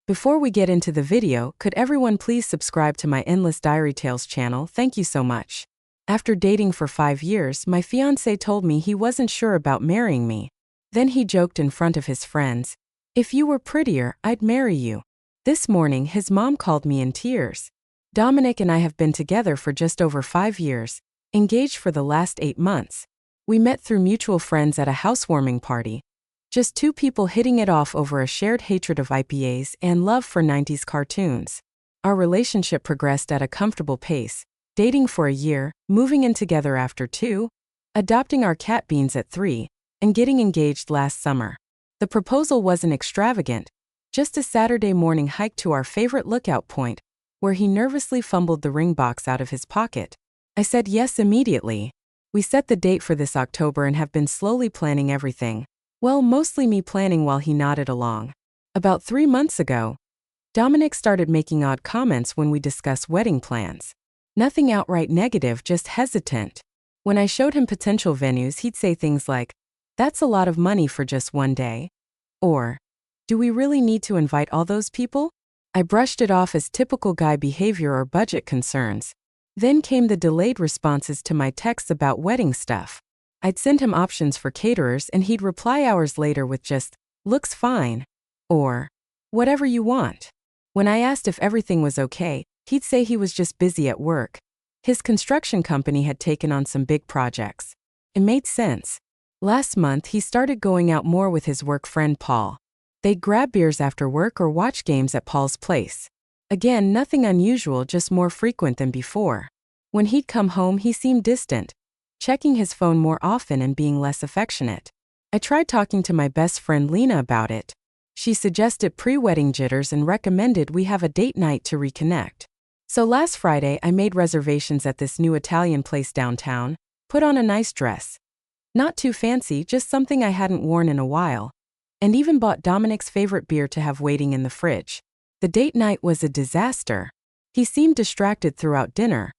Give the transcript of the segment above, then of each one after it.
Before we get into the video, could everyone please subscribe to my Endless Diary Tales channel? Thank you so much. After dating for 5 years, my fiancé told me he wasn't sure about marrying me. Then he joked in front of his friends, "If you were prettier, I'd marry you." This morning, his mom called me in tears. Dominic and I have been together for just over 5 years, engaged for the last 8 months. We met through mutual friends at a housewarming party. Just two people hitting it off over a shared hatred of IPAs and love for 90s cartoons. Our relationship progressed at a comfortable pace, dating for a year, moving in together after 2, adopting our cat Beans at 3, and getting engaged last summer. The proposal wasn't extravagant, just a Saturday morning hike to our favorite lookout point, where he nervously fumbled the ring box out of his pocket. I said yes immediately. We set the date for this October and have been slowly planning everything. Well, mostly me planning while he nodded along. About 3 months ago, Dominic started making odd comments when we discuss wedding plans. Nothing outright negative, just hesitant. When I showed him potential venues, he'd say things like, "That's a lot of money for just one day." Or, "Do we really need to invite all those people?" I brushed it off as typical guy behavior or budget concerns. Then came the delayed responses to my texts about wedding stuff. I'd send him options for caterers and he'd reply hours later with just, "Looks fine," or, "Whatever you want." When I asked if everything was okay, he'd say he was just busy at work. His construction company had taken on some big projects. It made sense. Last month, he started going out more with his work friend Paul. They'd grab beers after work or watch games at Paul's place. Again, nothing unusual, just more frequent than before. When he'd come home, he seemed distant, checking his phone more often and being less affectionate. I tried talking to my best friend Lena about it. She suggested pre-wedding jitters and recommended we have a date night to reconnect. So last Friday, I made reservations at this new Italian place downtown, put on a nice dress. Not too fancy, just something I hadn't worn in a while, and even bought Dominic's favorite beer to have waiting in the fridge. The date night was a disaster. He seemed distracted throughout dinner,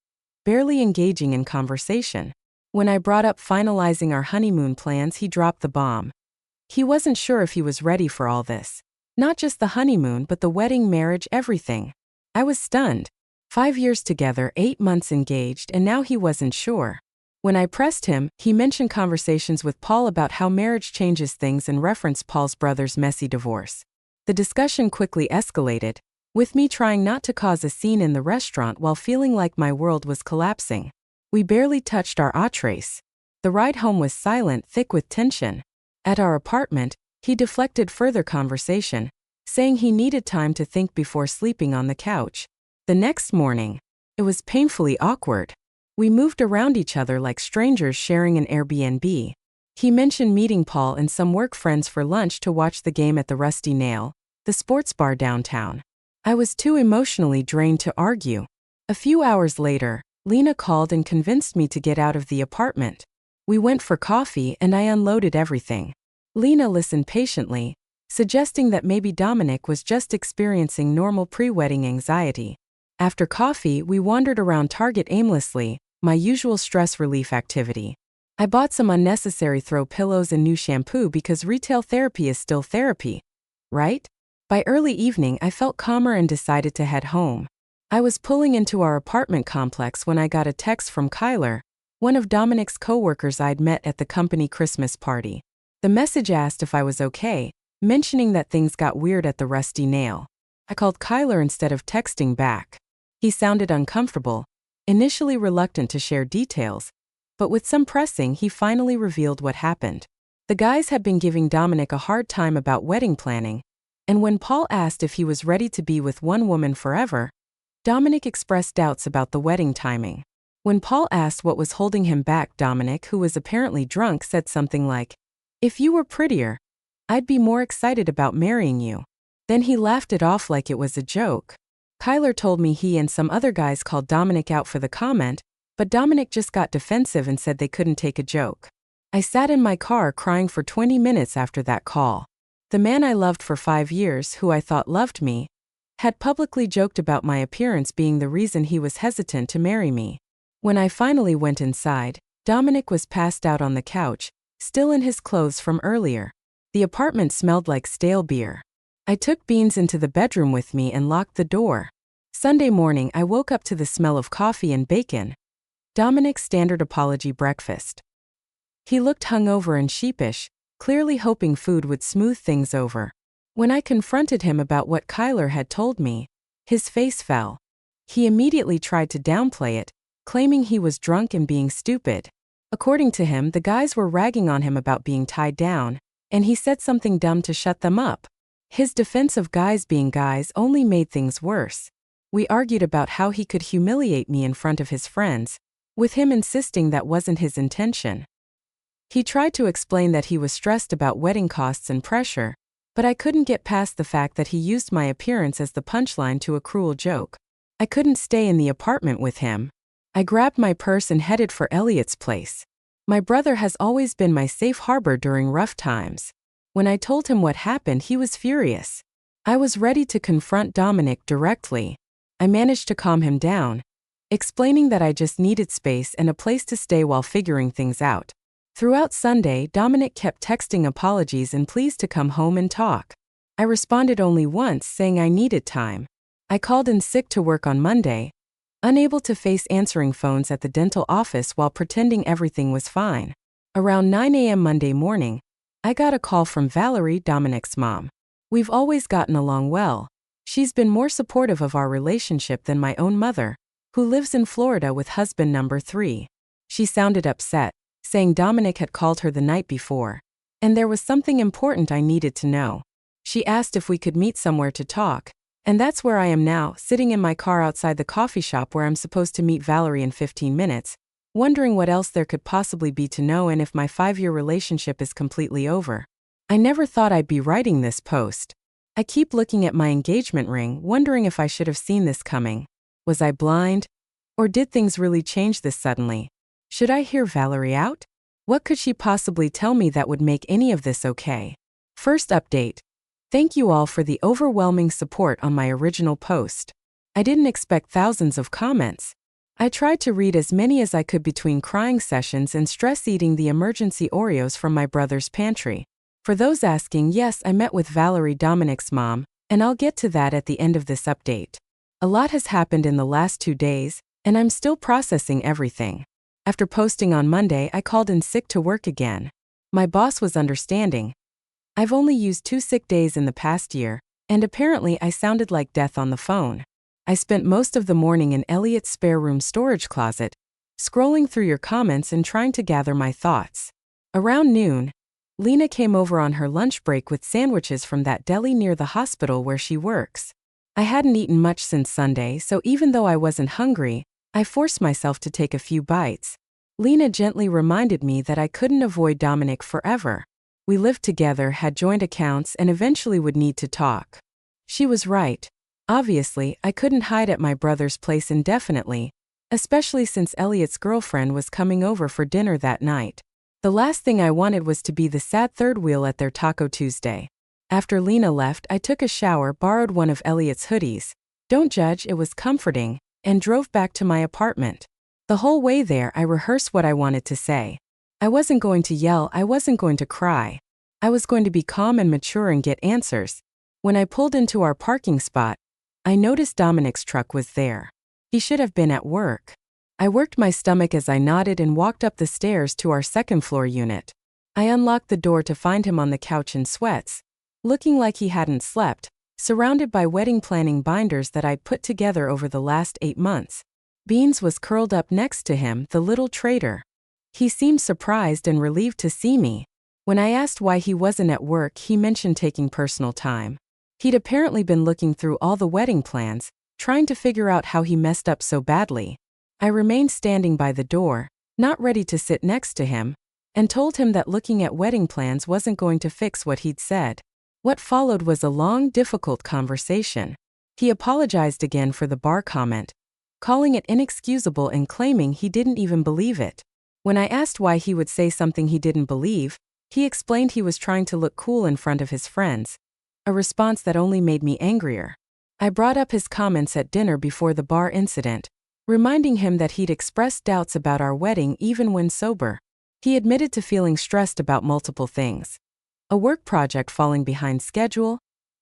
barely engaging in conversation. When I brought up finalizing our honeymoon plans, he dropped the bomb. He wasn't sure if he was ready for all this. Not just the honeymoon, but the wedding, marriage, everything. I was stunned. 5 years together, 8 months engaged, and now he wasn't sure. When I pressed him, he mentioned conversations with Paul about how marriage changes things and referenced Paul's brother's messy divorce. The discussion quickly escalated, with me trying not to cause a scene in the restaurant while feeling like my world was collapsing. We barely touched our entrees. The ride home was silent, thick with tension. At our apartment, he deflected further conversation, saying he needed time to think before sleeping on the couch. The next morning, it was painfully awkward. We moved around each other like strangers sharing an Airbnb. He mentioned meeting Paul and some work friends for lunch to watch the game at the Rusty Nail, the sports bar downtown. I was too emotionally drained to argue. A few hours later, Lena called and convinced me to get out of the apartment. We went for coffee and I unloaded everything. Lena listened patiently, suggesting that maybe Dominic was just experiencing normal pre-wedding anxiety. After coffee, we wandered around Target aimlessly, my usual stress relief activity. I bought some unnecessary throw pillows and new shampoo because retail therapy is still therapy, right? By early evening, I felt calmer and decided to head home. I was pulling into our apartment complex when I got a text from Kyler, one of Dominic's co-workers I'd met at the company Christmas party. The message asked if I was okay, mentioning that things got weird at the Rusty Nail. I called Kyler instead of texting back. He sounded uncomfortable, initially reluctant to share details, but with some pressing, he finally revealed what happened. The guys had been giving Dominic a hard time about wedding planning, and when Paul asked if he was ready to be with one woman forever, Dominic expressed doubts about the wedding timing. When Paul asked what was holding him back, Dominic, who was apparently drunk, said something like, "If you were prettier, I'd be more excited about marrying you." Then he laughed it off like it was a joke. Kyler told me he and some other guys called Dominic out for the comment, but Dominic just got defensive and said they couldn't take a joke. I sat in my car crying for 20 minutes after that call. The man I loved for 5 years, who I thought loved me, had publicly joked about my appearance being the reason he was hesitant to marry me. When I finally went inside, Dominic was passed out on the couch, still in his clothes from earlier. The apartment smelled like stale beer. I took Beans into the bedroom with me and locked the door. Sunday morning, I woke up to the smell of coffee and bacon. Dominic's standard apology breakfast. He looked hungover and sheepish, clearly hoping food would smooth things over. When I confronted him about what Kyler had told me, his face fell. He immediately tried to downplay it, claiming he was drunk and being stupid. According to him, the guys were ragging on him about being tied down, and he said something dumb to shut them up. His defense of guys being guys only made things worse. We argued about how he could humiliate me in front of his friends, with him insisting that wasn't his intention. He tried to explain that he was stressed about wedding costs and pressure, but I couldn't get past the fact that he used my appearance as the punchline to a cruel joke. I couldn't stay in the apartment with him. I grabbed my purse and headed for Elliot's place. My brother has always been my safe harbor during rough times. When I told him what happened, he was furious. I was ready to confront Dominic directly. I managed to calm him down, explaining that I just needed space and a place to stay while figuring things out. Throughout Sunday, Dominic kept texting apologies and pleas to come home and talk. I responded only once, saying I needed time. I called in sick to work on Monday, unable to face answering phones at the dental office while pretending everything was fine. Around 9 a.m. Monday morning, I got a call from Valerie, Dominic's mom. We've always gotten along well. She's been more supportive of our relationship than my own mother, who lives in Florida with husband number 3. She sounded upset, saying Dominic had called her the night before, and there was something important I needed to know. She asked if we could meet somewhere to talk, and that's where I am now, sitting in my car outside the coffee shop where I'm supposed to meet Valerie in 15 minutes, wondering what else there could possibly be to know and if my 5-year relationship is completely over. I never thought I'd be writing this post. I keep looking at my engagement ring, wondering if I should have seen this coming. Was I blind? Or did things really change this suddenly? Should I hear Valerie out? What could she possibly tell me that would make any of this okay? First update. Thank you all for the overwhelming support on my original post. I didn't expect thousands of comments. I tried to read as many as I could between crying sessions and stress eating the emergency Oreos from my brother's pantry. For those asking, yes, I met with Valerie, Dominic's mom, and I'll get to that at the end of this update. A lot has happened in the last 2 days, and I'm still processing everything. After posting on Monday, I called in sick to work again. My boss was understanding. I've only used 2 sick days in the past year, and apparently I sounded like death on the phone. I spent most of the morning in Elliot's spare room storage closet, scrolling through your comments and trying to gather my thoughts. Around noon, Lena came over on her lunch break with sandwiches from that deli near the hospital where she works. I hadn't eaten much since Sunday, so even though I wasn't hungry, I forced myself to take a few bites. Lena gently reminded me that I couldn't avoid Dominic forever. We lived together, had joint accounts, and eventually would need to talk. She was right. Obviously, I couldn't hide at my brother's place indefinitely, especially since Elliot's girlfriend was coming over for dinner that night. The last thing I wanted was to be the sad third wheel at their Taco Tuesday. After Lena left, I took a shower, borrowed one of Elliot's hoodies. Don't judge, it was comforting, and drove back to my apartment. The whole way there, I rehearsed what I wanted to say. I wasn't going to yell, I wasn't going to cry. I was going to be calm and mature and get answers. When I pulled into our parking spot, I noticed Dominic's truck was there. He should have been at work. I worked my stomach as I nodded and walked up the stairs to our second-floor unit. I unlocked the door to find him on the couch in sweats, looking like he hadn't slept, surrounded by wedding planning binders that I'd put together over the last 8 months. Beans was curled up next to him, the little traitor. He seemed surprised and relieved to see me. When I asked why he wasn't at work, he mentioned taking personal time. He'd apparently been looking through all the wedding plans, trying to figure out how he messed up so badly. I remained standing by the door, not ready to sit next to him, and told him that looking at wedding plans wasn't going to fix what he'd said. What followed was a long, difficult conversation. He apologized again for the bar comment, calling it inexcusable and claiming he didn't even believe it. When I asked why he would say something he didn't believe, he explained he was trying to look cool in front of his friends, a response that only made me angrier. I brought up his comments at dinner before the bar incident, reminding him that he'd expressed doubts about our wedding even when sober. He admitted to feeling stressed about multiple things. A work project falling behind schedule,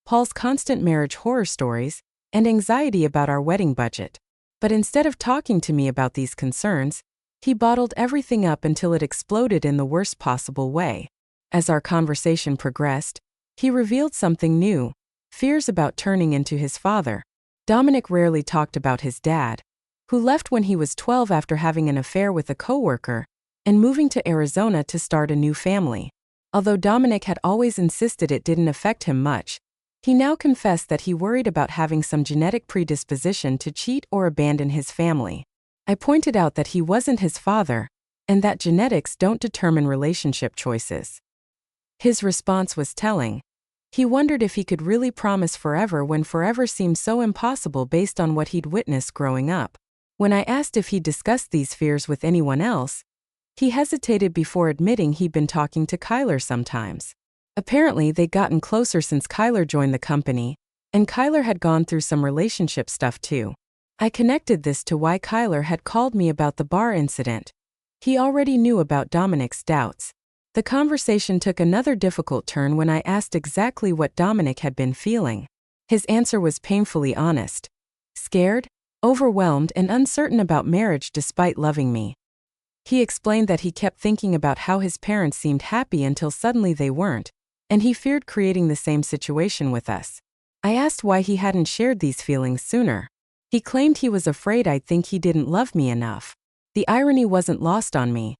Paul's constant marriage horror stories, and anxiety about our wedding budget. But instead of talking to me about these concerns, he bottled everything up until it exploded in the worst possible way. As our conversation progressed, he revealed something new: fears about turning into his father. Dominic rarely talked about his dad, who left when he was 12 after having an affair with a coworker and moving to Arizona to start a new family. Although Dominic had always insisted it didn't affect him much, he now confessed that he worried about having some genetic predisposition to cheat or abandon his family. I pointed out that he wasn't his father, and that genetics don't determine relationship choices. His response was telling. He wondered if he could really promise forever when forever seemed so impossible based on what he'd witnessed growing up. When I asked if he'd discussed these fears with anyone else, he hesitated before admitting he'd been talking to Kyler sometimes. Apparently, they'd gotten closer since Kyler joined the company, and Kyler had gone through some relationship stuff too. I connected this to why Kyler had called me about the bar incident. He already knew about Dominic's doubts. The conversation took another difficult turn when I asked exactly what Dominic had been feeling. His answer was painfully honest. Scared, overwhelmed, and uncertain about marriage despite loving me. He explained that he kept thinking about how his parents seemed happy until suddenly they weren't, and he feared creating the same situation with us. I asked why he hadn't shared these feelings sooner. He claimed he was afraid I'd think he didn't love me enough. The irony wasn't lost on me.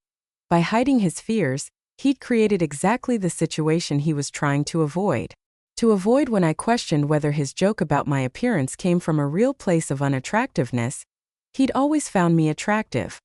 By hiding his fears, he'd created exactly the situation he was trying to avoid. To avoid when I questioned whether his joke about my appearance came from a real place of unattractiveness, he'd always found me attractive.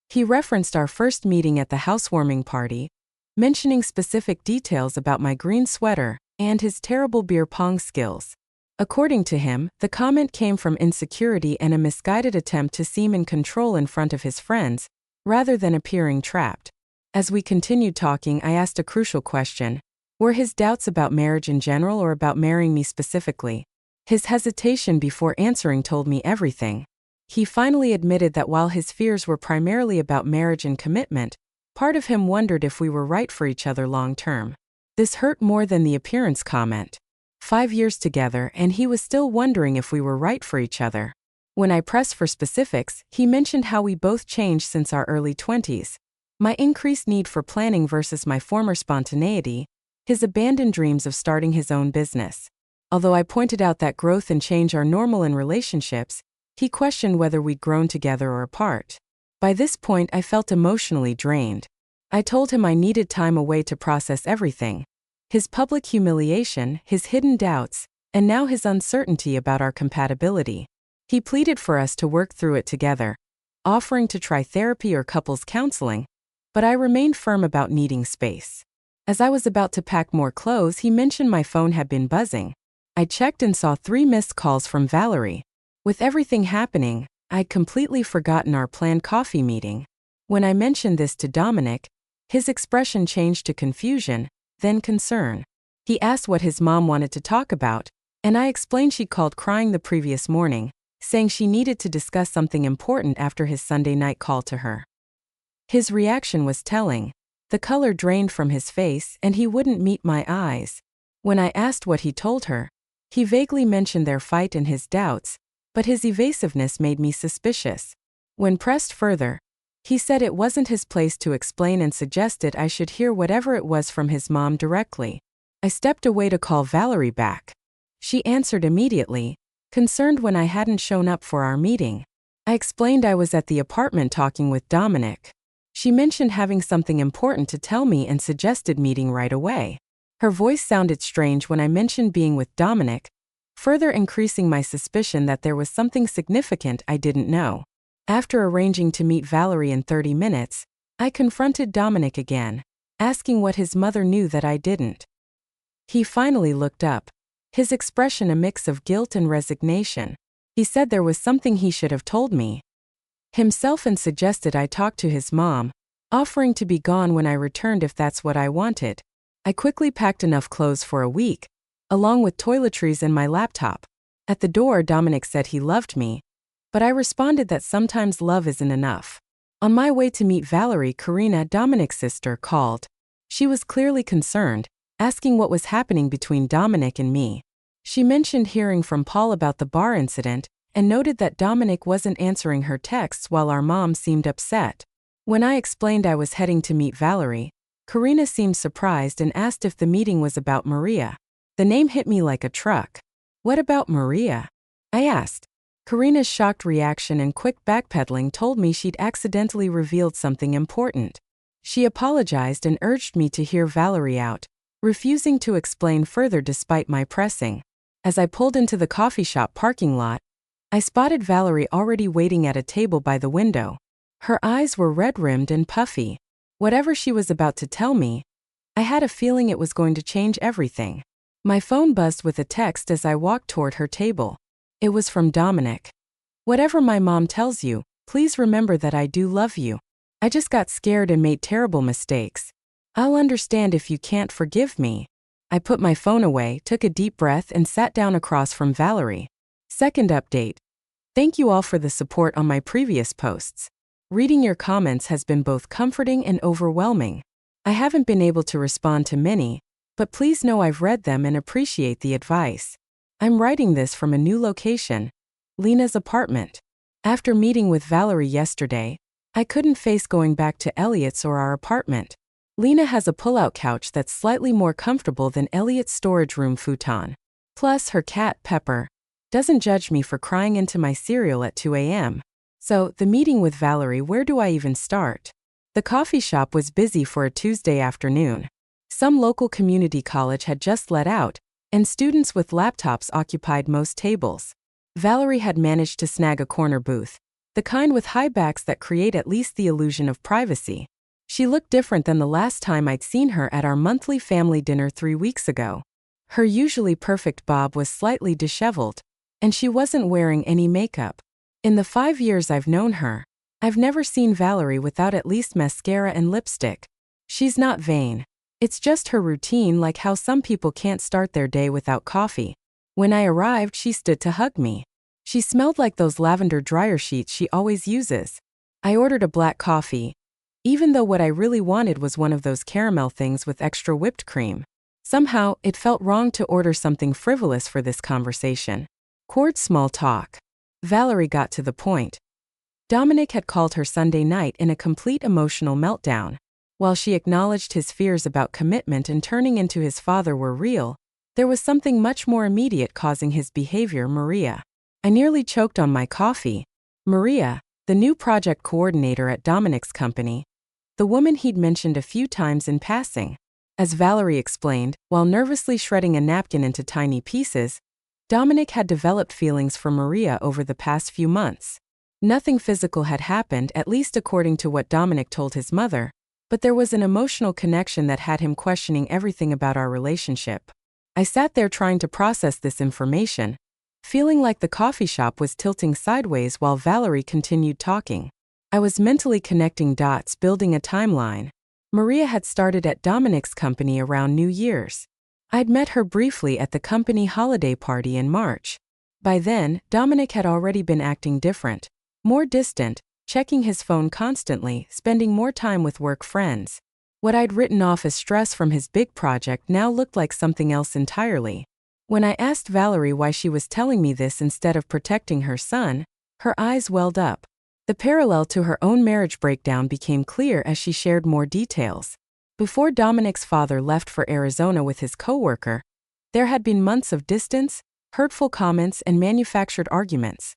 He referenced our first meeting at the housewarming party, mentioning specific details about my green sweater and his terrible beer pong skills. According to him, the comment came from insecurity and a misguided attempt to seem in control in front of his friends, rather than appearing trapped. As we continued talking, I asked a crucial question. Were his doubts about marriage in general or about marrying me specifically? His hesitation before answering told me everything. He finally admitted that while his fears were primarily about marriage and commitment, part of him wondered if we were right for each other long term. This hurt more than the appearance comment. 5 years together, and he was still wondering if we were right for each other. When I pressed for specifics, he mentioned how we both changed since our early 20s. My increased need for planning versus my former spontaneity, his abandoned dreams of starting his own business. Although I pointed out that growth and change are normal in relationships, he questioned whether we'd grown together or apart. By this point, I felt emotionally drained. I told him I needed time away to process everything. His public humiliation, his hidden doubts, and now his uncertainty about our compatibility. He pleaded for us to work through it together, offering to try therapy or couples counseling, but I remained firm about needing space. As I was about to pack more clothes, he mentioned my phone had been buzzing. I checked and saw 3 missed calls from Valerie. With everything happening, I'd completely forgotten our planned coffee meeting. When I mentioned this to Dominic, his expression changed to confusion, then concern. He asked what his mom wanted to talk about, and I explained she'd called crying the previous morning, saying she needed to discuss something important after his Sunday night call to her. His reaction was telling. The color drained from his face, and he wouldn't meet my eyes. When I asked what he told her, he vaguely mentioned their fight and his doubts, but his evasiveness made me suspicious. When pressed further, he said it wasn't his place to explain and suggested I should hear whatever it was from his mom directly. I stepped away to call Valerie back. She answered immediately, concerned when I hadn't shown up for our meeting. I explained I was at the apartment talking with Dominic. She mentioned having something important to tell me and suggested meeting right away. Her voice sounded strange when I mentioned being with Dominic, further increasing my suspicion that there was something significant I didn't know. After arranging to meet Valerie in 30 minutes, I confronted Dominic again, asking what his mother knew that I didn't. He finally looked up, his expression a mix of guilt and resignation. He said there was something he should have told me himself and suggested I talk to his mom, offering to be gone when I returned if that's what I wanted. I quickly packed enough clothes for a week, along with toiletries and my laptop. At the door, Dominic said he loved me, but I responded that sometimes love isn't enough. On my way to meet Valerie, Karina, Dominic's sister, called. She was clearly concerned, asking what was happening between Dominic and me. She mentioned hearing from Paul about the bar incident and noted that Dominic wasn't answering her texts while our mom seemed upset. When I explained I was heading to meet Valerie, Karina seemed surprised and asked if the meeting was about Maria. The name hit me like a truck. What about Maria? I asked. Karina's shocked reaction and quick backpedaling told me she'd accidentally revealed something important. She apologized and urged me to hear Valerie out, refusing to explain further despite my pressing. As I pulled into the coffee shop parking lot, I spotted Valerie already waiting at a table by the window. Her eyes were red-rimmed and puffy. Whatever she was about to tell me, I had a feeling it was going to change everything. My phone buzzed with a text as I walked toward her table. It was from Dominic. Whatever my mom tells you, please remember that I do love you. I just got scared and made terrible mistakes. I'll understand if you can't forgive me. I put my phone away, took a deep breath, and sat down across from Valerie. Second update. Thank you all for the support on my previous posts. Reading your comments has been both comforting and overwhelming. I haven't been able to respond to many, but please know I've read them and appreciate the advice. I'm writing this from a new location, Lena's apartment. After meeting with Valerie yesterday, I couldn't face going back to Elliot's or our apartment. Lena has a pull-out couch that's slightly more comfortable than Elliot's storage room futon. Plus, her cat, Pepper, doesn't judge me for crying into my cereal at 2 a.m. So, the meeting with Valerie, where do I even start? The coffee shop was busy for a Tuesday afternoon. Some local community college had just let out, and students with laptops occupied most tables. Valerie had managed to snag a corner booth, the kind with high backs that create at least the illusion of privacy. She looked different than the last time I'd seen her at our monthly family dinner 3 weeks ago. Her usually perfect bob was slightly disheveled, and she wasn't wearing any makeup. In the 5 years I've known her, I've never seen Valerie without at least mascara and lipstick. She's not vain. It's just her routine, like how some people can't start their day without coffee. When I arrived, she stood to hug me. She smelled like those lavender dryer sheets she always uses. I ordered a black coffee, even though what I really wanted was one of those caramel things with extra whipped cream. Somehow, it felt wrong to order something frivolous for this conversation. Cord small talk. Valerie got to the point. Dominic had called her Sunday night in a complete emotional meltdown. While she acknowledged his fears about commitment and turning into his father were real, there was something much more immediate causing his behavior: Maria. I nearly choked on my coffee. Maria, the new project coordinator at Dominic's company, the woman he'd mentioned a few times in passing. As Valerie explained, while nervously shredding a napkin into tiny pieces, Dominic had developed feelings for Maria over the past few months. Nothing physical had happened, at least according to what Dominic told his mother, but there was an emotional connection that had him questioning everything about our relationship. I sat there trying to process this information, feeling like the coffee shop was tilting sideways while Valerie continued talking. I was mentally connecting dots, building a timeline. Maria had started at Dominic's company around New Year's. I'd met her briefly at the company holiday party in March. By then, Dominic had already been acting different, more distant, checking his phone constantly, spending more time with work friends. What I'd written off as stress from his big project now looked like something else entirely. When I asked Valerie why she was telling me this instead of protecting her son, her eyes welled up. The parallel to her own marriage breakdown became clear as she shared more details. Before Dominic's father left for Arizona with his coworker, there had been months of distance, hurtful comments, and manufactured arguments,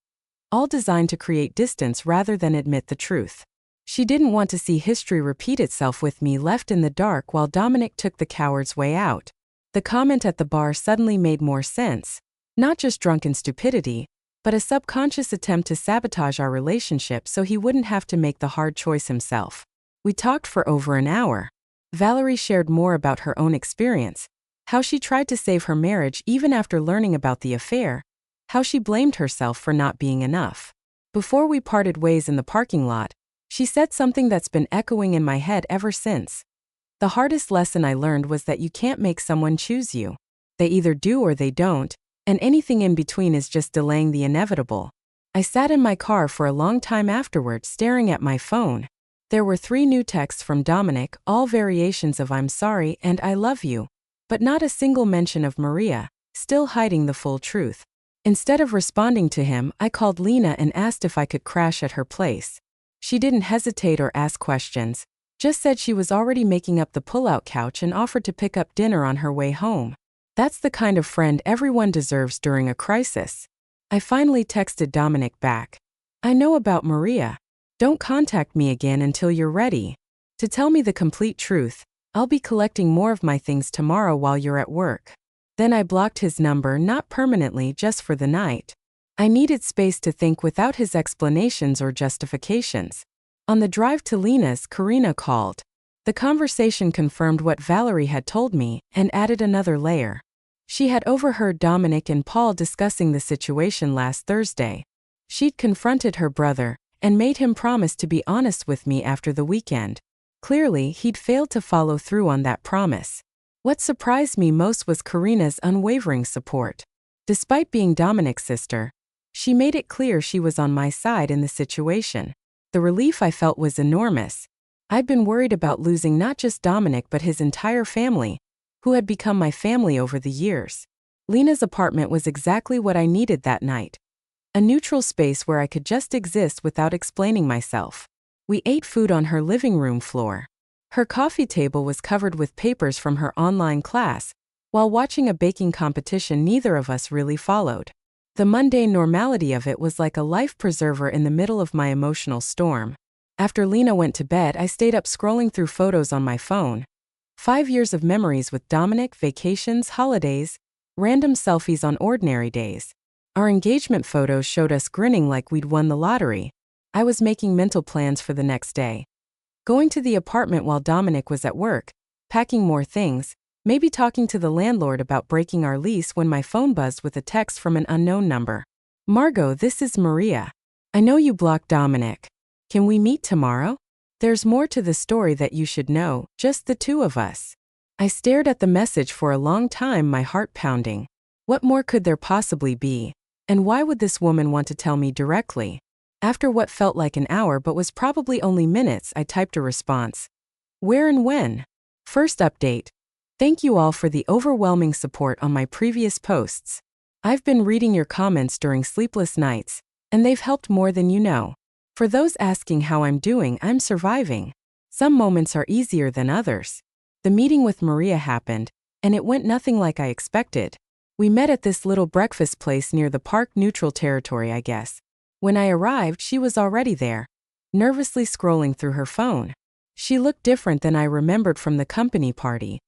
all designed to create distance rather than admit the truth. She didn't want to see history repeat itself with me left in the dark while Dominic took the coward's way out. The comment at the bar suddenly made more sense, not just drunken stupidity, but a subconscious attempt to sabotage our relationship so he wouldn't have to make the hard choice himself. We talked for over an hour. Valerie shared more about her own experience, how she tried to save her marriage even after learning about the affair, how she blamed herself for not being enough. Before we parted ways in the parking lot, she said something that's been echoing in my head ever since. The hardest lesson I learned was that you can't make someone choose you. They either do or they don't, and anything in between is just delaying the inevitable. I sat in my car for a long time afterward, staring at my phone. There were 3 new texts from Dominic, all variations of "I'm sorry" and "I love you," but not a single mention of Maria, still hiding the full truth. Instead of responding to him, I called Lena and asked if I could crash at her place. She didn't hesitate or ask questions, just said she was already making up the pull-out couch and offered to pick up dinner on her way home. That's the kind of friend everyone deserves during a crisis. I finally texted Dominic back. I know about Maria. Don't contact me again until you're ready to tell me the complete truth. I'll be collecting more of my things tomorrow while you're at work. Then I blocked his number, not permanently, just for the night. I needed space to think without his explanations or justifications. On the drive to Lena's, Karina called. The conversation confirmed what Valerie had told me and added another layer. She had overheard Dominic and Paul discussing the situation last Thursday. She'd confronted her brother and made him promise to be honest with me after the weekend. Clearly, he'd failed to follow through on that promise. What surprised me most was Karina's unwavering support. Despite being Dominic's sister, she made it clear she was on my side in the situation. The relief I felt was enormous. I'd been worried about losing not just Dominic but his entire family, who had become my family over the years. Lena's apartment was exactly what I needed that night. A neutral space where I could just exist without explaining myself. We ate food on her living room floor. Her coffee table was covered with papers from her online class, while watching a baking competition neither of us really followed. The mundane normality of it was like a life preserver in the middle of my emotional storm. After Lena went to bed, I stayed up scrolling through photos on my phone. 5 years of memories with Dominic, vacations, holidays, random selfies on ordinary days. Our engagement photos showed us grinning like we'd won the lottery. I was making mental plans for the next day. Going to the apartment while Dominic was at work, packing more things, maybe talking to the landlord about breaking our lease when my phone buzzed with a text from an unknown number. Margot, this is Maria. I know you blocked Dominic. Can we meet tomorrow? There's more to the story that you should know, just the two of us. I stared at the message for a long time, my heart pounding. What more could there possibly be? And why would this woman want to tell me directly? After what felt like an hour but was probably only minutes, I typed a response. Where and when? First update. Thank you all for the overwhelming support on my previous posts. I've been reading your comments during sleepless nights, and they've helped more than you know. For those asking how I'm doing, I'm surviving. Some moments are easier than others. The meeting with Maria happened, and it went nothing like I expected. We met at this little breakfast place near the park, neutral territory, I guess. When I arrived, she was already there, nervously scrolling through her phone. She looked different than I remembered from the company party.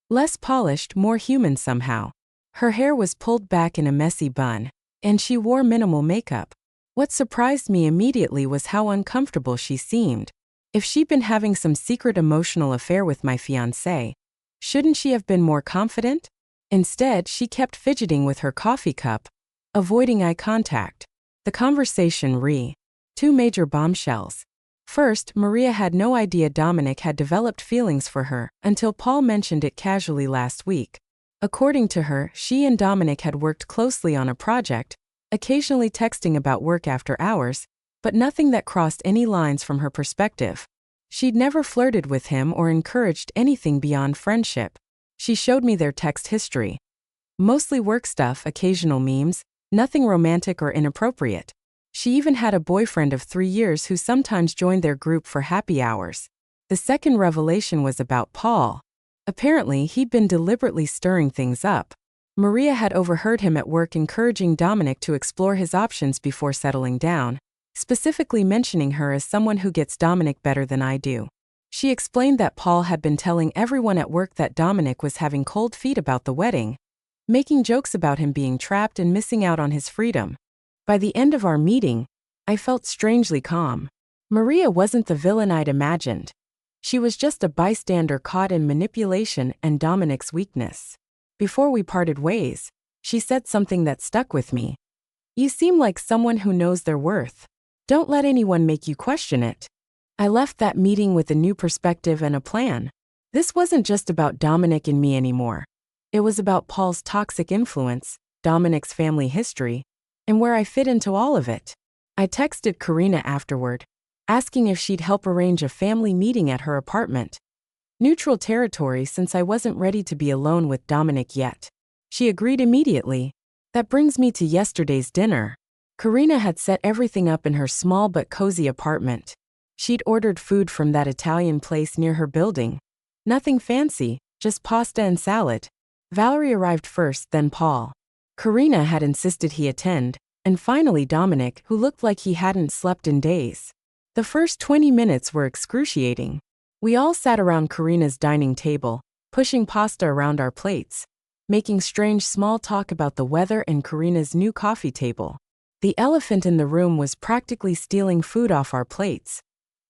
Less polished, more human somehow. Her hair was pulled back in a messy bun, and she wore minimal makeup. What surprised me immediately was how uncomfortable she seemed. If she'd been having some secret emotional affair with my fiancé, shouldn't she have been more confident? Instead, she kept fidgeting with her coffee cup, avoiding eye contact. The conversation two major bombshells. First, Maria had no idea Dominic had developed feelings for her until Paul mentioned it casually last week. According to her, she and Dominic had worked closely on a project, occasionally texting about work after hours, but nothing that crossed any lines from her perspective. She'd never flirted with him or encouraged anything beyond friendship. She showed me their text history. Mostly work stuff, occasional memes, nothing romantic or inappropriate. She even had a boyfriend of 3 years who sometimes joined their group for happy hours. The second revelation was about Paul. Apparently, he'd been deliberately stirring things up. Maria had overheard him at work encouraging Dominic to explore his options before settling down, specifically mentioning her as someone who gets Dominic better than I do. She explained that Paul had been telling everyone at work that Dominic was having cold feet about the wedding, making jokes about him being trapped and missing out on his freedom. By the end of our meeting, I felt strangely calm. Maria wasn't the villain I'd imagined. She was just a bystander caught in manipulation and Dominic's weakness. Before we parted ways, she said something that stuck with me. You seem like someone who knows their worth. Don't let anyone make you question it. I left that meeting with a new perspective and a plan. This wasn't just about Dominic and me anymore. It was about Paul's toxic influence, Dominic's family history, and where I fit into all of it. I texted Karina afterward, asking if she'd help arrange a family meeting at her apartment. Neutral territory since I wasn't ready to be alone with Dominic yet. She agreed immediately. That brings me to yesterday's dinner. Karina had set everything up in her small but cozy apartment. She'd ordered food from that Italian place near her building. Nothing fancy, just pasta and salad. Valerie arrived first, then Paul. Karina had insisted he attend, and finally Dominic, who looked like he hadn't slept in days. The first 20 minutes were excruciating. We all sat around Karina's dining table, pushing pasta around our plates, making strange small talk about the weather and Karina's new coffee table. The elephant in the room was practically stealing food off our plates,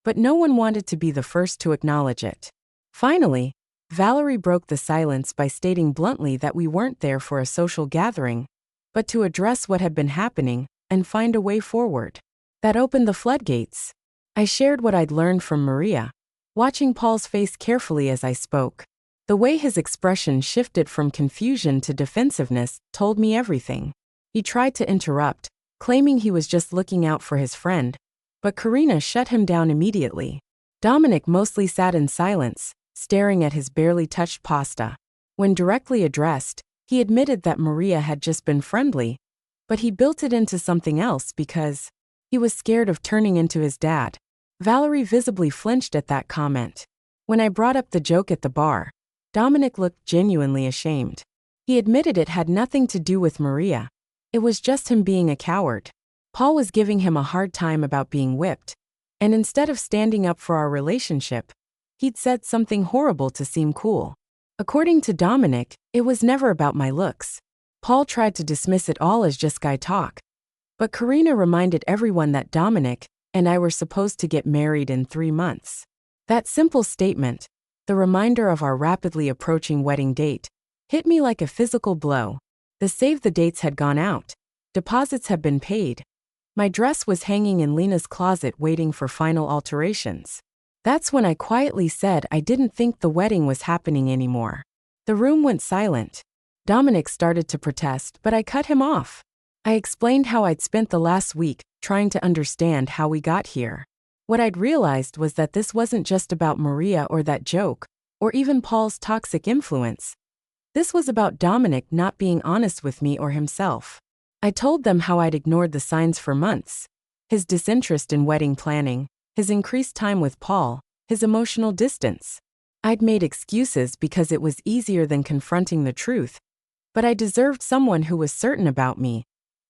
but no one wanted to be the first to acknowledge it. Finally, Valerie broke the silence by stating bluntly that we weren't there for a social gathering, but to address what had been happening and find a way forward. That opened the floodgates. I shared what I'd learned from Maria, watching Paul's face carefully as I spoke. The way his expression shifted from confusion to defensiveness told me everything. He tried to interrupt, claiming he was just looking out for his friend, but Karina shut him down immediately. Dominic mostly sat in silence, staring at his barely touched pasta. When directly addressed, he admitted that Maria had just been friendly, but he built it into something else because he was scared of turning into his dad. Valerie visibly flinched at that comment. When I brought up the joke at the bar, Dominic looked genuinely ashamed. He admitted it had nothing to do with Maria. It was just him being a coward. Paul was giving him a hard time about being whipped, and instead of standing up for our relationship, he'd said something horrible to seem cool. According to Dominic, it was never about my looks. Paul tried to dismiss it all as just guy talk, but Karina reminded everyone that Dominic and I were supposed to get married in 3 months. That simple statement, the reminder of our rapidly approaching wedding date, hit me like a physical blow. The save the dates had gone out. Deposits had been paid. My dress was hanging in Lena's closet waiting for final alterations. That's when I quietly said I didn't think the wedding was happening anymore. The room went silent. Dominic started to protest, but I cut him off. I explained how I'd spent the last week trying to understand how we got here. What I'd realized was that this wasn't just about Maria or that joke, or even Paul's toxic influence. This was about Dominic not being honest with me or himself. I told them how I'd ignored the signs for months. His disinterest in wedding planning, his increased time with Paul, his emotional distance. I'd made excuses because it was easier than confronting the truth. But I deserved someone who was certain about me.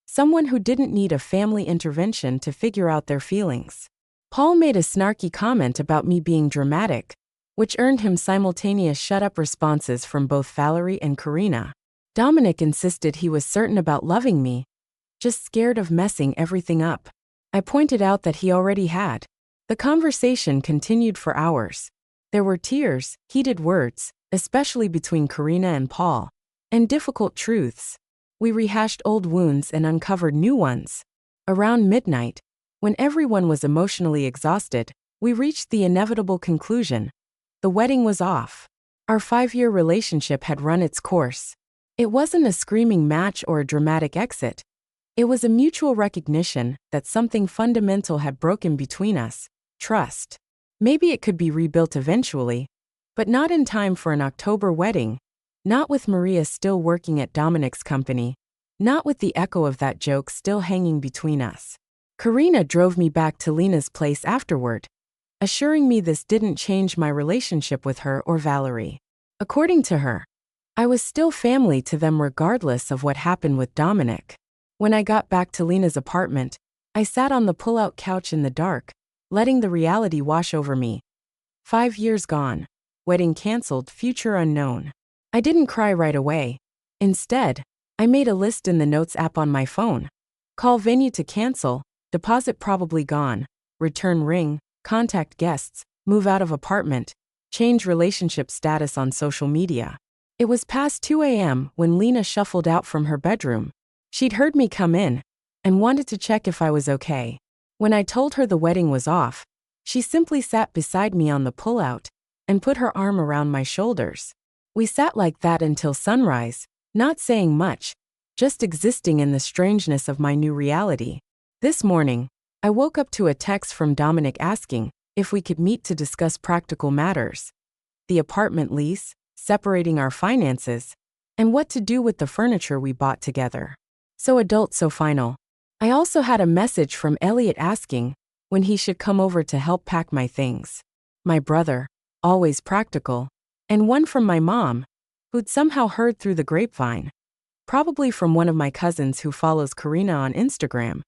Someone who didn't need a family intervention to figure out their feelings. Paul made a snarky comment about me being dramatic, which earned him simultaneous shut-up responses from both Valerie and Karina. Dominic insisted he was certain about loving me, just scared of messing everything up. I pointed out that he already had. The conversation continued for hours. There were tears, heated words, especially between Karina and Paul, and difficult truths. We rehashed old wounds and uncovered new ones. Around midnight, when everyone was emotionally exhausted, we reached the inevitable conclusion. The wedding was off. Our 5-year relationship had run its course. It wasn't a screaming match or a dramatic exit. It was a mutual recognition that something fundamental had broken between us: trust. Maybe it could be rebuilt eventually, but not in time for an October wedding. Not with Maria still working at Dominic's company. Not with the echo of that joke still hanging between us. Karina drove me back to Lena's place afterward, assuring me this didn't change my relationship with her or Valerie. According to her, I was still family to them regardless of what happened with Dominic. When I got back to Lena's apartment, I sat on the pull-out couch in the dark, letting the reality wash over me. 5 years gone. Wedding canceled, future unknown. I didn't cry right away. Instead, I made a list in the Notes app on my phone. Call venue to cancel, deposit probably gone, return ring, contact guests, move out of apartment, change relationship status on social media. It was past 2 a.m. when Lena shuffled out from her bedroom. She'd heard me come in and wanted to check if I was okay. When I told her the wedding was off, she simply sat beside me on the pullout and put her arm around my shoulders. We sat like that until sunrise, not saying much, just existing in the strangeness of my new reality. This morning, I woke up to a text from Dominic asking if we could meet to discuss practical matters. The apartment lease, separating our finances, and what to do with the furniture we bought together. So adult, so final. I also had a message from Elliot asking when he should come over to help pack my things. My brother, always practical, and one from my mom, who'd somehow heard through the grapevine, probably from one of my cousins who follows Karina on Instagram,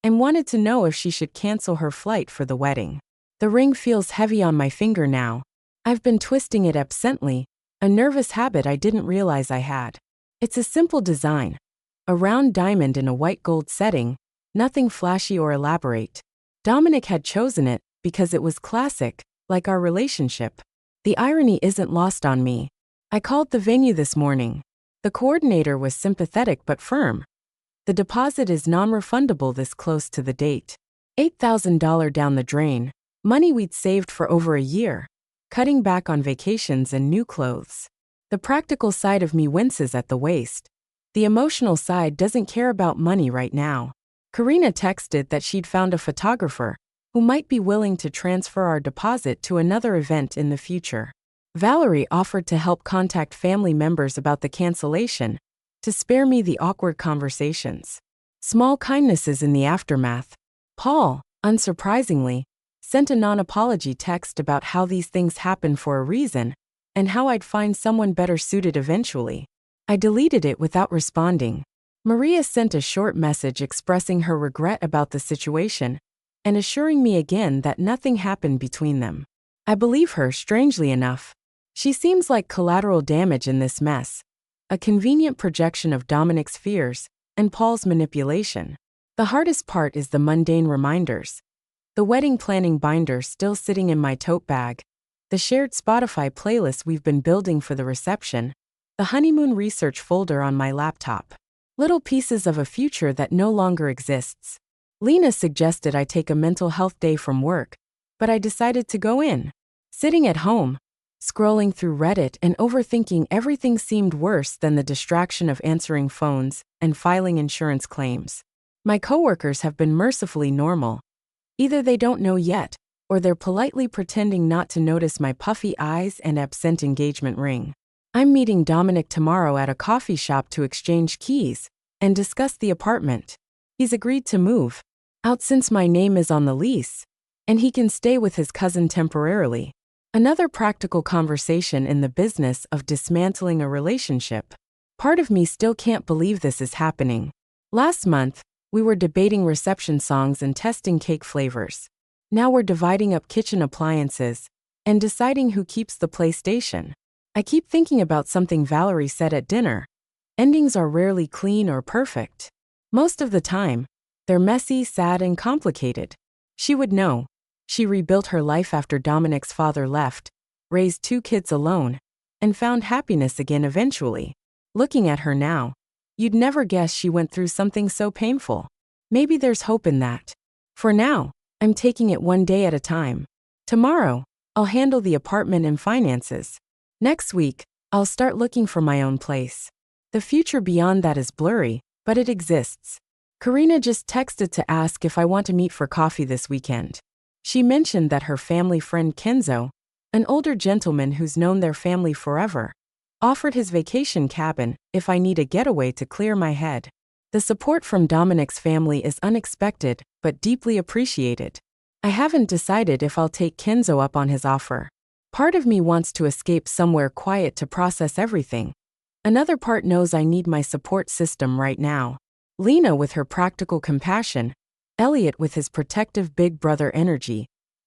and wanted to know if she should cancel her flight for the wedding. The ring feels heavy on my finger now. I've been twisting it absently, a nervous habit I didn't realize I had. It's a simple design, a round diamond in a white gold setting, nothing flashy or elaborate. Dominic had chosen it because it was classic, like our relationship. The irony isn't lost on me. I called the venue this morning. The coordinator was sympathetic but firm. The deposit is non-refundable this close to the date. $8,000 down the drain, money we'd saved for over a year, cutting back on vacations and new clothes. The practical side of me winces at the waist. The emotional side doesn't care about money right now. Karina texted that she'd found a photographer who might be willing to transfer our deposit to another event in the future. Valerie offered to help contact family members about the cancellation, to spare me the awkward conversations. Small kindnesses in the aftermath. Paul, unsurprisingly, sent a non-apology text about how these things happen for a reason, and how I'd find someone better suited eventually. I deleted it without responding. Maria sent a short message expressing her regret about the situation, and assuring me again that nothing happened between them. I believe her, strangely enough. She seems like collateral damage in this mess, a convenient projection of Dominic's fears and Paul's manipulation. The hardest part is the mundane reminders. The wedding planning binder still sitting in my tote bag, the shared Spotify playlist we've been building for the reception, the honeymoon research folder on my laptop. Little pieces of a future that no longer exists. Lena suggested I take a mental health day from work, but I decided to go in. Sitting at home, scrolling through Reddit and overthinking everything seemed worse than the distraction of answering phones and filing insurance claims. My coworkers have been mercifully normal. Either they don't know yet, or they're politely pretending not to notice my puffy eyes and absent engagement ring. I'm meeting Dominic tomorrow at a coffee shop to exchange keys and discuss the apartment. He's agreed to move out since my name is on the lease, and he can stay with his cousin temporarily. Another practical conversation in the business of dismantling a relationship. Part of me still can't believe this is happening. Last month, we were debating reception songs and testing cake flavors. Now we're dividing up kitchen appliances and deciding who keeps the PlayStation. I keep thinking about something Valerie said at dinner. Endings are rarely clean or perfect. Most of the time, they're messy, sad, and complicated. She would know. She rebuilt her life after Dominic's father left, raised 2 kids alone, and found happiness again eventually. Looking at her now, you'd never guess she went through something so painful. Maybe there's hope in that. For now, I'm taking it one day at a time. Tomorrow, I'll handle the apartment and finances. Next week, I'll start looking for my own place. The future beyond that is blurry, but it exists. Karina just texted to ask if I want to meet for coffee this weekend. She mentioned that her family friend Kenzo, an older gentleman who's known their family forever, offered his vacation cabin if I need a getaway to clear my head. The support from Dominic's family is unexpected, but deeply appreciated. I haven't decided if I'll take Kenzo up on his offer. Part of me wants to escape somewhere quiet to process everything. Another part knows I need my support system right now. Lena with her practical compassion, Elliot with his protective big brother energy,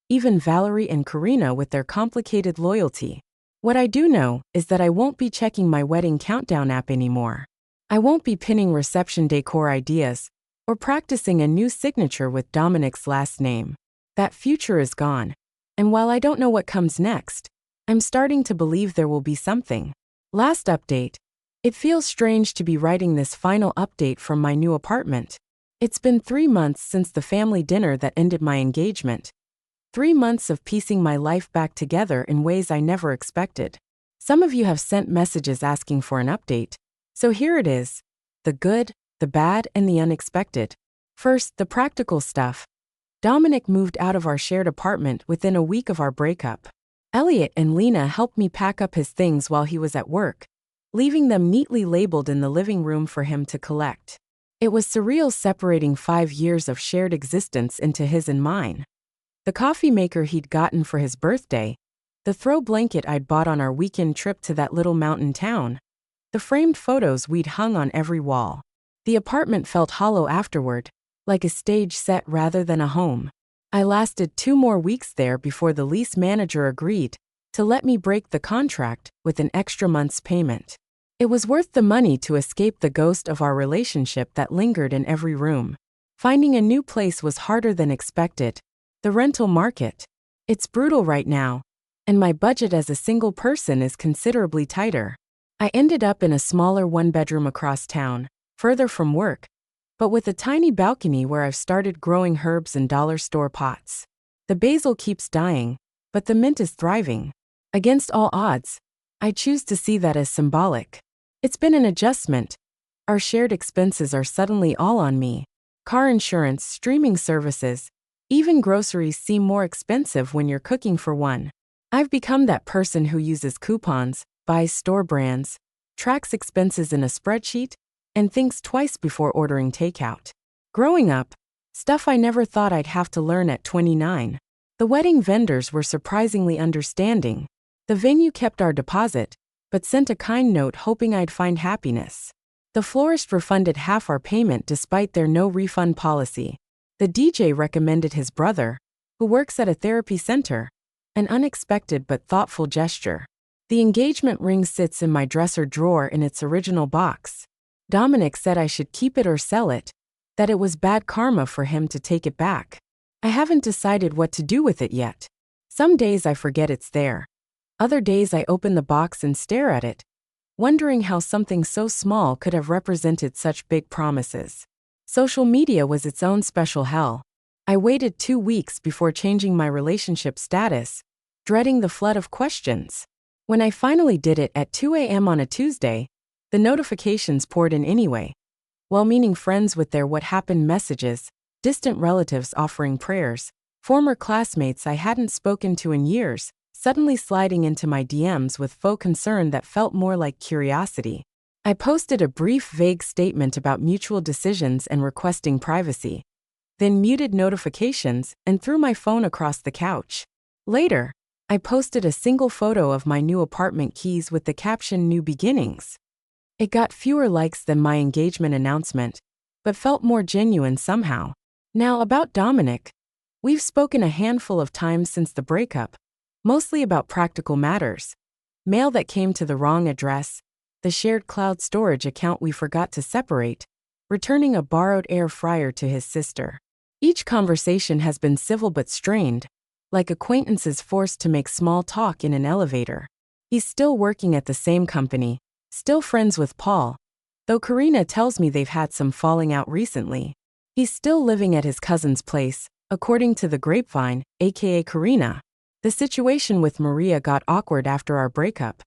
even Valerie and Karina with their complicated loyalty. What I do know is that I won't be checking my wedding countdown app anymore. I won't be pinning reception decor ideas or practicing a new signature with Dominic's last name. That future is gone. And while I don't know what comes next, I'm starting to believe there will be something. Last update. It feels strange to be writing this final update from my new apartment. It's been 3 months since the family dinner that ended my engagement. 3 months of piecing my life back together in ways I never expected. Some of you have sent messages asking for an update. So here it is. The good, the bad, and the unexpected. First, the practical stuff. Dominic moved out of our shared apartment within a week of our breakup. Elliot and Lena helped me pack up his things while he was at work, leaving them neatly labeled in the living room for him to collect. It was surreal separating 5 years of shared existence into his and mine. The coffee maker he'd gotten for his birthday, the throw blanket I'd bought on our weekend trip to that little mountain town, the framed photos we'd hung on every wall. The apartment felt hollow afterward, like a stage set rather than a home. I lasted 2 more weeks there before the lease manager agreed to let me break the contract with an extra month's payment. It was worth the money to escape the ghost of our relationship that lingered in every room. Finding a new place was harder than expected. The rental market. It's brutal right now, and my budget as a single person is considerably tighter. I ended up in a smaller 1-bedroom across town, further from work, but with a tiny balcony where I've started growing herbs and dollar store pots. The basil keeps dying, but the mint is thriving. Against all odds, I choose to see that as symbolic. It's been an adjustment. Our shared expenses are suddenly all on me. Car insurance, streaming services, even groceries seem more expensive when you're cooking for one. I've become that person who uses coupons, buys store brands, tracks expenses in a spreadsheet, and thinks twice before ordering takeout. Growing up, stuff I never thought I'd have to learn at 29. The wedding vendors were surprisingly understanding. The venue kept our deposit, but sent a kind note hoping I'd find happiness. The florist refunded half our payment despite their no-refund policy. The DJ recommended his brother, who works at a therapy center, an unexpected but thoughtful gesture. The engagement ring sits in my dresser drawer in its original box. Dominic said I should keep it or sell it, that it was bad karma for him to take it back. I haven't decided what to do with it yet. Some days I forget it's there. Other days I open the box and stare at it, wondering how something so small could have represented such big promises. Social media was its own special hell. I waited 2 weeks before changing my relationship status, dreading the flood of questions. When I finally did it at 2 a.m. on a Tuesday, the notifications poured in anyway. Well-meaning friends with their what happened messages, distant relatives offering prayers, former classmates I hadn't spoken to in years, suddenly sliding into my DMs with faux concern that felt more like curiosity. I posted a brief, vague statement about mutual decisions and requesting privacy, then muted notifications and threw my phone across the couch. Later, I posted a single photo of my new apartment keys with the caption "New Beginnings." It got fewer likes than my engagement announcement, but felt more genuine somehow. Now about Dominic. We've spoken a handful of times since the breakup, mostly about practical matters. Mail that came to the wrong address, the shared cloud storage account we forgot to separate, returning a borrowed air fryer to his sister. Each conversation has been civil but strained, like acquaintances forced to make small talk in an elevator. He's still working at the same company, still friends with Paul, though Karina tells me they've had some falling out recently. He's still living at his cousin's place, according to the grapevine, aka Karina. The situation with Maria got awkward after our breakup.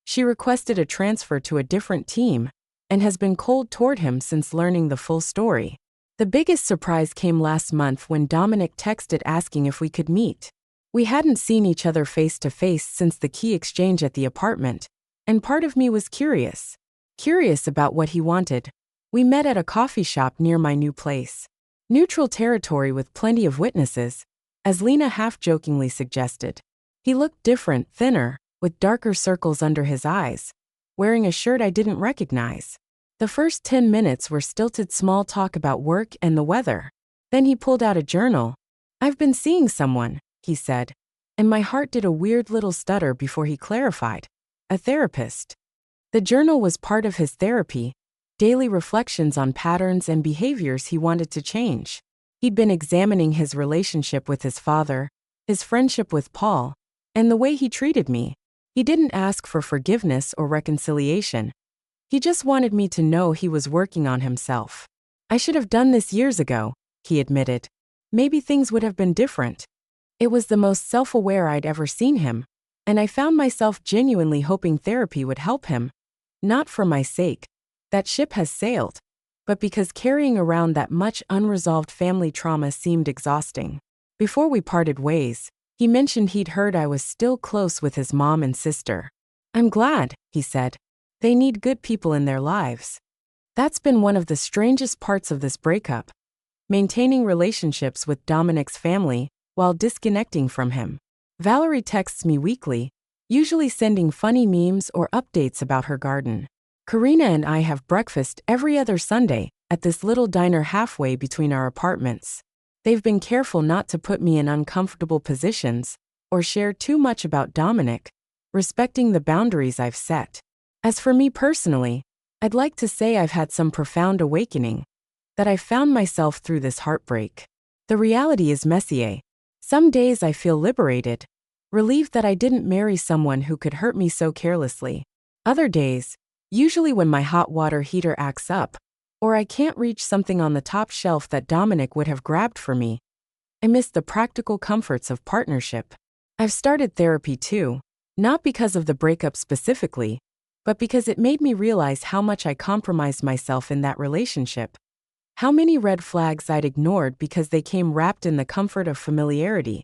She requested a transfer to a different team, and has been cold toward him since learning the full story. The biggest surprise came last month when Dominic texted asking if we could meet. We hadn't seen each other face to face since the key exchange at the apartment, and part of me was curious. Curious about what he wanted. We met at a coffee shop near my new place. Neutral territory with plenty of witnesses, as Lena half-jokingly suggested. He looked different, thinner, with darker circles under his eyes, wearing a shirt I didn't recognize. The first 10 minutes were stilted small talk about work and the weather. Then he pulled out a journal. "I've been seeing someone," he said, and my heart did a weird little stutter before he clarified. "A therapist." The journal was part of his therapy, daily reflections on patterns and behaviors he wanted to change. He'd been examining his relationship with his father, his friendship with Paul, and the way he treated me. He didn't ask for forgiveness or reconciliation. He just wanted me to know he was working on himself. "I should have done this years ago," he admitted. "Maybe things would have been different." It was the most self-aware I'd ever seen him, and I found myself genuinely hoping therapy would help him. Not for my sake. That ship has sailed. But because carrying around that much unresolved family trauma seemed exhausting. Before we parted ways, he mentioned he'd heard I was still close with his mom and sister. "I'm glad," he said. They need good people in their lives. That's been one of the strangest parts of this breakup. Maintaining relationships with Dominic's family while disconnecting from him. Valerie texts me weekly, usually sending funny memes or updates about her garden. Karina and I have breakfast every other Sunday at this little diner halfway between our apartments. They've been careful not to put me in uncomfortable positions or share too much about Dominic, respecting the boundaries I've set. As for me personally, I'd like to say I've had some profound awakening, that I've found myself through this heartbreak. The reality is messier. Some days I feel liberated, relieved that I didn't marry someone who could hurt me so carelessly. Other days, usually when my hot water heater acts up, or I can't reach something on the top shelf that Dominic would have grabbed for me, I miss the practical comforts of partnership. I've started therapy too, not because of the breakup specifically, but because it made me realize how much I compromised myself in that relationship. How many red flags I'd ignored because they came wrapped in the comfort of familiarity.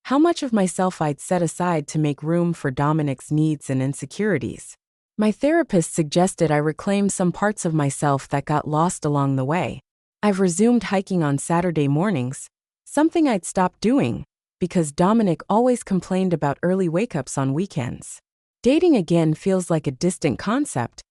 How much of myself I'd set aside to make room for Dominic's needs and insecurities. My therapist suggested I reclaim some parts of myself that got lost along the way. I've resumed hiking on Saturday mornings, something I'd stopped doing because Dominic always complained about early wake-ups on weekends. Dating again feels like a distant concept,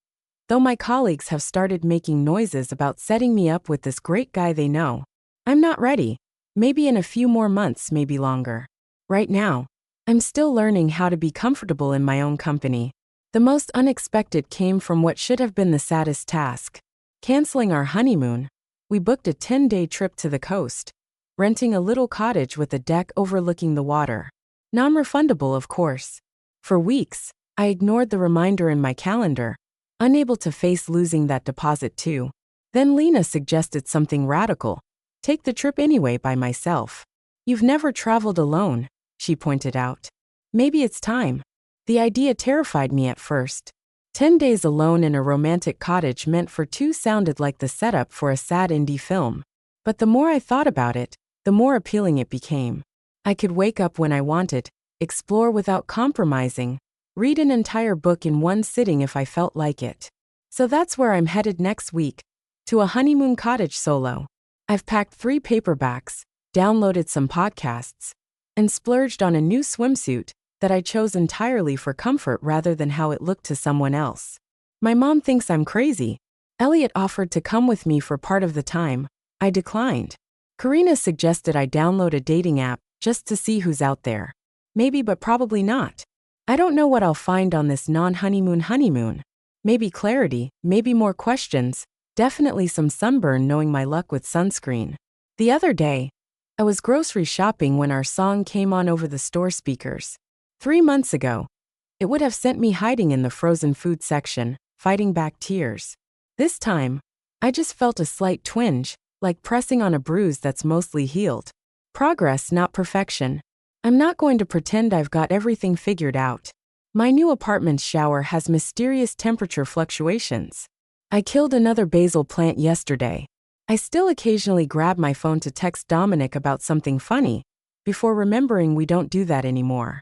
though my colleagues have started making noises about setting me up with this great guy they know. I'm not ready. Maybe in a few more months, maybe longer. Right now, I'm still learning how to be comfortable in my own company. The most unexpected came from what should have been the saddest task. Canceling our honeymoon, we booked a 10-day trip to the coast, renting a little cottage with a deck overlooking the water. Non-refundable, of course. For weeks, I ignored the reminder in my calendar, unable to face losing that deposit too. Then Lena suggested something radical. Take the trip anyway by myself. You've never traveled alone, she pointed out. Maybe it's time. The idea terrified me at first. 10 days alone in a romantic cottage meant for two sounded like the setup for a sad indie film. But the more I thought about it, the more appealing it became. I could wake up when I wanted, explore without compromising, read an entire book in one sitting if I felt like it. So that's where I'm headed next week, to a honeymoon cottage solo. I've packed 3 paperbacks, downloaded some podcasts, and splurged on a new swimsuit that I chose entirely for comfort rather than how it looked to someone else. My mom thinks I'm crazy. Elliot offered to come with me for part of the time. I declined. Karina suggested I download a dating app just to see who's out there. Maybe, but probably not. I don't know what I'll find on this honeymoon. Maybe clarity, maybe more questions, definitely some sunburn knowing my luck with sunscreen. The other day, I was grocery shopping when our song came on over the store speakers. 3 months ago, it would have sent me hiding in the frozen food section, fighting back tears. This time, I just felt a slight twinge, like pressing on a bruise that's mostly healed. Progress, not perfection. I'm not going to pretend I've got everything figured out. My new apartment's shower has mysterious temperature fluctuations. I killed another basil plant yesterday. I still occasionally grab my phone to text Dominic about something funny, before remembering we don't do that anymore.